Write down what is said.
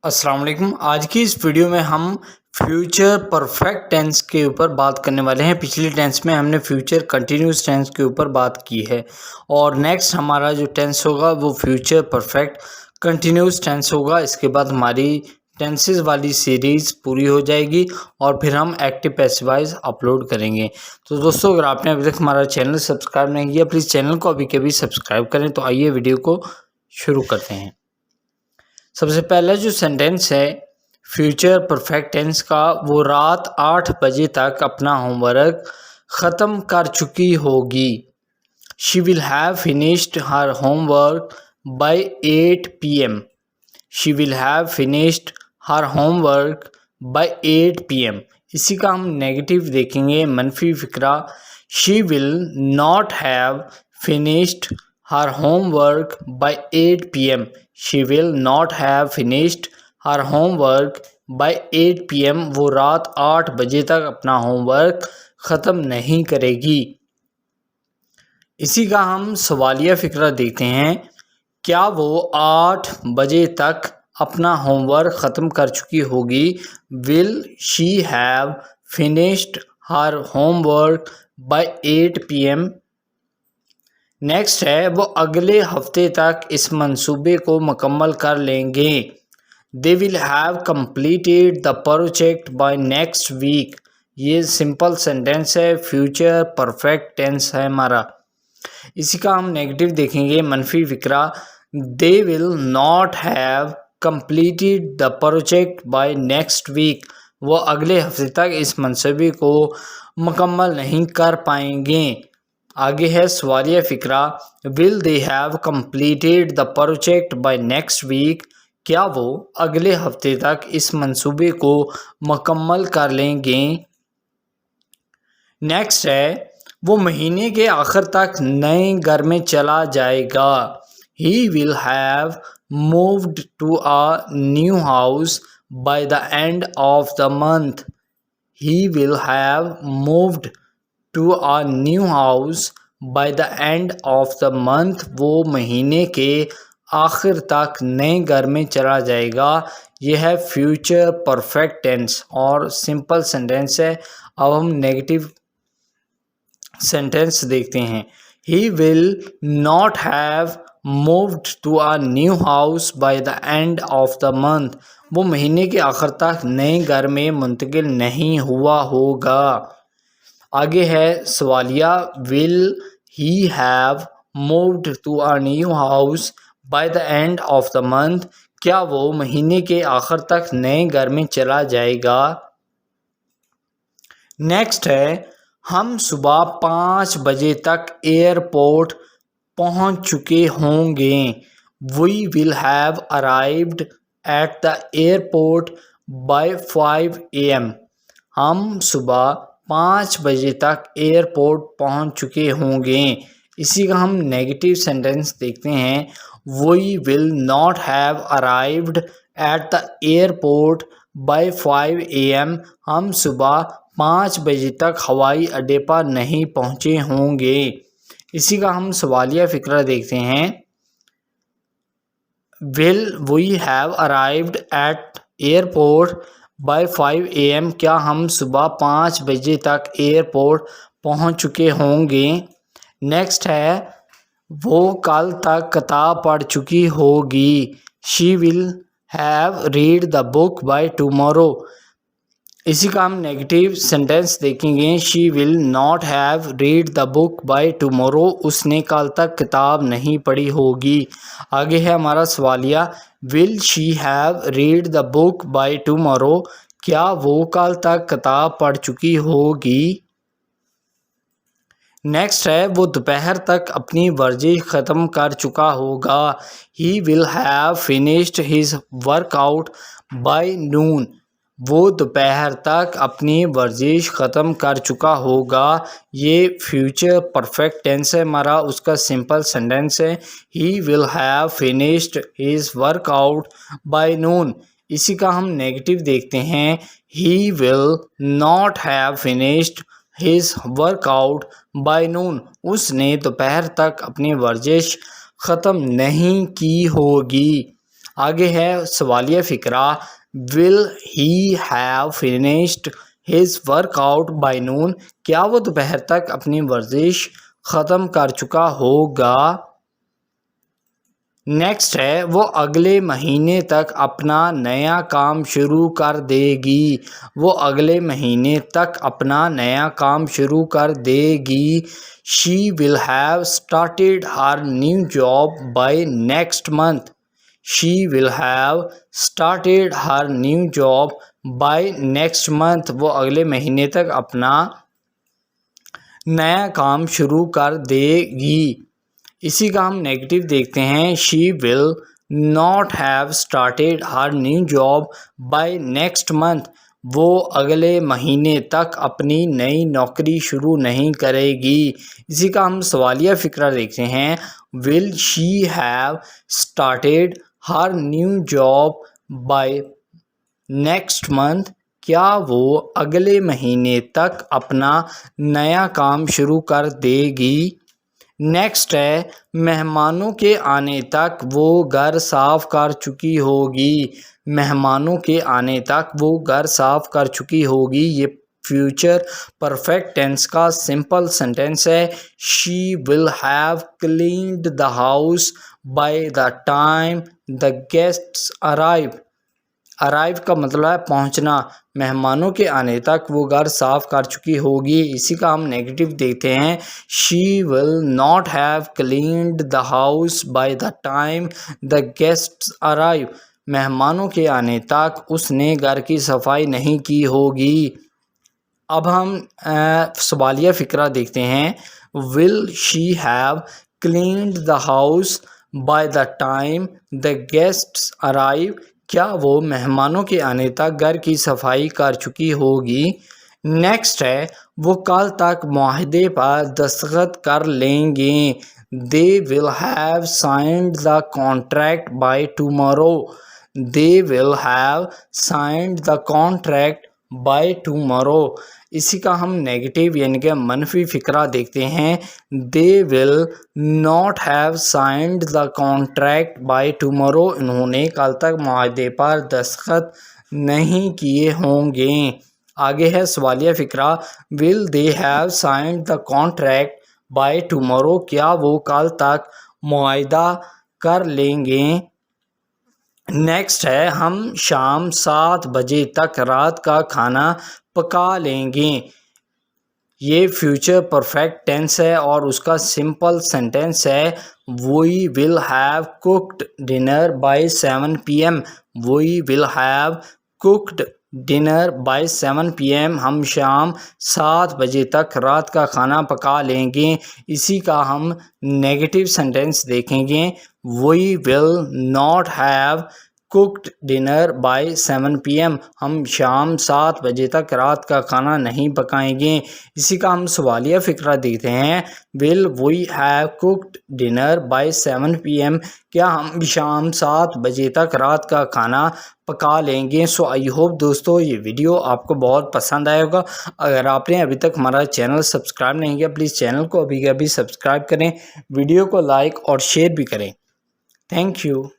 अस्सलाम वालेकुम। आज की इस वीडियो में हम फ्यूचर परफेक्ट टेंस के ऊपर बात करने वाले हैं। पिछली टेंस में हमने फ्यूचर कंटिन्यूस टेंस के ऊपर बात की है और नेक्स्ट हमारा जो टेंस होगा वो फ्यूचर परफेक्ट कंटिन्यूस टेंस होगा। इसके बाद हमारी टेंसेस वाली सीरीज़ पूरी हो जाएगी और फिर हम एक्टिव पैसिव वॉइस अपलोड करेंगे। तो दोस्तों, अगर आपने अभी तक हमारा चैनल सब्सक्राइब नहीं किया, प्लीज़ चैनल को अभी के अभी सब्सक्राइब करें। तो आइए वीडियो को शुरू करते हैं। सबसे पहला जो सेंटेंस है फ्यूचर परफेक्ट टेंस का, वो रात 8 बजे तक अपना होमवर्क ख़त्म कर चुकी होगी। She will have finished her homework by 8 PM। She will have finished her homework by 8 PM। इसी का हम नेगेटिव देखेंगे, मनफी फिक्रा। She will not have finished her homework by 8 PM. She will not have finished her homework by 8 PM. वो रात 8 बजे तक अपना होमवर्क ख़त्म नहीं करेगी। इसी का हम सवालिया फ़िक्रा देखते हैं। क्या वो 8 बजे तक अपना होमवर्क ख़त्म कर चुकी होगी? Will she have finished her homework by 8 PM? Next है, वो अगले हफ्ते तक इस मंसूबे को मुकम्मल कर लेंगे। They will have completed the project by next week. ये सिंपल सेंटेंस है, फ्यूचर परफेक्ट टेंस है हमारा। इसी का हम नेगेटिव देखेंगे, मनफी फिक्रा। They will not have completed the project by next week. वो अगले हफ्ते तक इस मंसूबे को मुकम्मल नहीं कर पाएंगे। आगे है सवालिया फ़िक्रा। Will they have completed the project by next week. क्या वो अगले हफ्ते तक इस मंसूबे को मुकम्मल कर लेंगे? नेक्स्ट है, वो महीने के आखिर तक नए घर में चला जाएगा। He will have moved to a new house by the end of the month. He will have moved to a new house by the end of the month. वो महीने के आखिर तक नए घर में चला जाएगा। यह है फ्यूचर परफेक्ट टेंस और सिंपल सेंटेंस है। अब हम नेगेटिव सेंटेंस देखते हैं। He will not have moved to a new house by the end of the month. वो महीने के आखिर तक नए घर में मुंतकिल नहीं हुआ होगा। आगे है सवालिया। Will he have moved to a new house by the end of the month. क्या वो महीने के आखिर तक नए घर में चला जाएगा? नेक्स्ट है, हम सुबह 5 बजे तक एयरपोर्ट पहुंच चुके होंगे। We will have arrived at the airport by 5 AM। हम सुबह 5 बजे तक एयरपोर्ट पहुंच चुके होंगे। इसी का हम नेगेटिव सेंटेंस देखते हैं। We will not have arrived at the airport by 5 AM। हम सुबह 5 बजे तक हवाई अड्डे पर नहीं पहुंचे होंगे। इसी का हम सवालिया फ़िक्रा देखते हैं। Will we have arrived at airport by 5 AM। क्या हम सुबह 5 बजे तक एयरपोर्ट पहुंच चुके होंगे? नेक्स्ट है, वो कल तक किताब पढ़ चुकी होगी। She will have read the book by tomorrow. इसी का हम नेगेटिव सेंटेंस देखेंगे। She will not have read the book by tomorrow. उसने कल तक किताब नहीं पढ़ी होगी। आगे है हमारा सवालिया। Will she have read the book by tomorrow. क्या वो कल तक किताब पढ़ चुकी होगी? नेक्स्ट है, वो दोपहर तक अपनी वर्जिश ख़त्म कर चुका होगा। ही will have finished his workout by नून। वो दोपहर तक अपनी वर्जिश ख़त्म कर चुका होगा। ये फ्यूचर परफेक्ट टेंस है हमारा, उसका सिंपल सेंटेंस है। ही will have finished his workout by नून। इसी का हम नेगेटिव देखते हैं। He will not have finished his workout by नून। उसने दोपहर तक अपनी वर्जिश ख़त्म नहीं की होगी। आगे है सवालिया फ़िक्रा, will he have finished his workout by noon, क्या वो दोपहर तक अपनी वर्जिश ख़त्म कर चुका होगा। नेक्स्ट है वो अगले महीने तक अपना नया काम शुरू कर देगी, वो अगले महीने तक अपना नया काम शुरू कर देगी। She will have started her new job by next month, she will have started her new job by next month, वो अगले महीने तक अपना नया काम शुरू कर देगी। इसी का हम नेगेटिव देखते हैं, she will not have started her new job by next month, वो अगले महीने तक अपनी नई नौकरी शुरू नहीं करेगी। इसी का हम सवालिया फ़िक्रा देखते हैं, will she have started her new job by next month, क्या वो अगले महीने तक अपना नया काम शुरू कर देगी। नेक्स्ट है मेहमानों के आने तक वो घर साफ़ कर चुकी होगी, मेहमानों के आने तक वो घर साफ़ कर चुकी होगी। ये फ्यूचर परफेक्ट टेंस का सिंपल सेंटेंस है। She will have cleaned the house by the time the guests arrive, arrive का मतलब है पहुंचना, मेहमानों के आने तक वो घर साफ़ कर चुकी होगी। इसी का हम नेगेटिव देखते हैं, she will not have cleaned the house by the time the guests arrive, मेहमानों के आने तक उसने घर की सफाई नहीं की होगी। अब हम सवालिया फ़िक्रा देखते हैं, will she have cleaned the house by the time the guests arrive, क्या वो मेहमानों के आने तक घर की सफाई कर चुकी होगी। नेक्स्ट है वो कल तक मुआहदे पर दस्तखत कर लेंगे, they will have signed the contract by tomorrow, they will have signed the contract by tomorrow. इसी का हम नेगेटिव यानी कि मनफी फ़िक्रा देखते हैं, दे will not have signed the contract by tomorrow, इन्होंने कल तक मुआहदे पर दस्तखत नहीं किए होंगे। आगे है सवालिया फ़िक्रा, will they have signed the contract by tomorrow, क्या वो कल तक मुआहदा कर लेंगे। नेक्स्ट है हम शाम 7 बजे तक रात का खाना पका लेंगे, ये फ्यूचर परफेक्ट टेंस है और उसका सिंपल सेंटेंस है, we will have cooked dinner by 7 PM, we will have cooked dinner by 7 PM, हम शाम 7 बजे तक रात का खाना पका लेंगे। इसी का हम नेगेटिव सेंटेंस देखेंगे, we will not have cooked dinner by 7 PM, हम शाम 7 बजे तक रात का खाना नहीं पकाएंगे। इसी का हम सवालिया फ़िक्रा देखते हैं, will we have cooked dinner by 7 PM, क्या हम शाम 7 बजे तक रात का खाना पका लेंगे। सो आई होप दोस्तों ये वीडियो आपको बहुत पसंद आया होगा। अगर आपने अभी तक हमारा चैनल सब्सक्राइब नहीं किया, प्लीज़ चैनल को अभी के अभी सब्सक्राइब करें, वीडियो को लाइक और शेयर भी करें। Thank you.